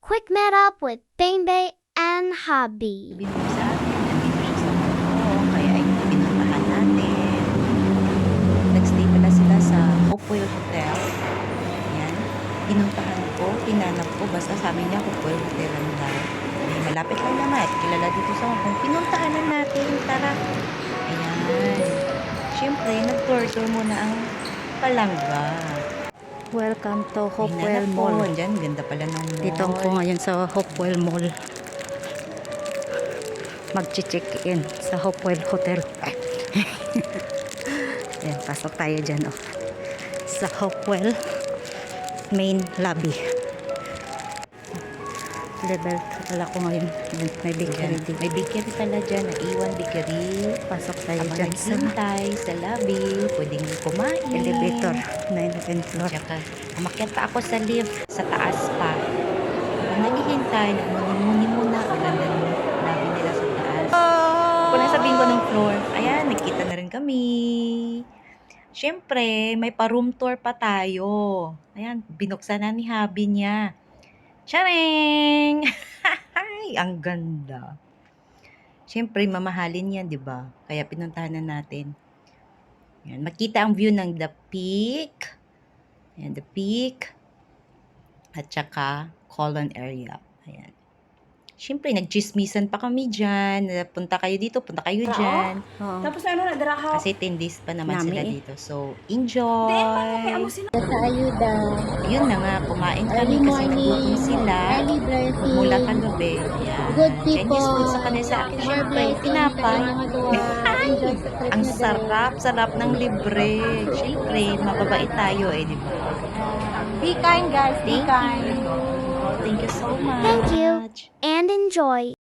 Quick met up with Beingbei and Hobby. Binili sa akin, nandito siya sa Hong kaya ay pinuntahan natin. Nagstay pala sila sa Hopewell Hotel. Ayan, pinuntahan ko, tinanap ko, basta sabi niya Hopewell Hotel lang daw. Ay, malapit lang naman, kilala dito sa Hong Kong. Pinuntahan na natin, tara. Ayan, syempre, nag-tour muna ang palangga. Welcome to Hopewell Hinanap ko, Mall. Diyan, ganda pala ng mall. Dito ko ngayon sa Hopewell Mall. Mag-check-in sa Hopewell Hotel. Ayan, pasok tayo dyan. Oh. Sa Hopewell main lobby. Level 2 pala ko ngayon. Ayan, may bakery dito. May bakery pala dyan, naiwan bakery. Pasok tayo Habang dyan sa naghihintay sa lobby, pwedeng kumain. elevator. 9th floor. Tsaka, umakyat pa ako sa lift, sa taas pa. Habang naghihintay, nagmuni-muni muna. Ang ganda ng lobby nila sa taas. Kung nasabihin ko ng floor, ayan, nagkita na rin kami. Siyempre, may pa-room tour pa tayo. Ayan, binuksan na ni hubby niya. Charing! Ay, ang ganda. Siyempre, mamahalin yan, di ba? Kaya pinuntahan na natin. Yan, makita ang view ng The Peak. Ayan, The Peak. At saka, Colon area. Ayan. Siyempre, nagchismisan pa kami dyan. Punta kayo dito, punta kayo dyan. Oo. Tapos ano na daraha. Kasi 10 days pa naman Nami sila eh. dito. So, enjoy! Kaya mo sino? Sa ayuda, Yun na nga, kumain kami early kasi morning, nagutom sila. early blessing, Mula kagabi. Ayan. good Chinese people, food sa kanila sa akin. more Siyempre, blessing, tinapay. mga gawa, enjoy sa trip Ang nyo sarap ng libre. Siyempre, mababait tayo di ba? Be kind guys, be Thank kind. you. Thank you so much. Thank you. And enjoy.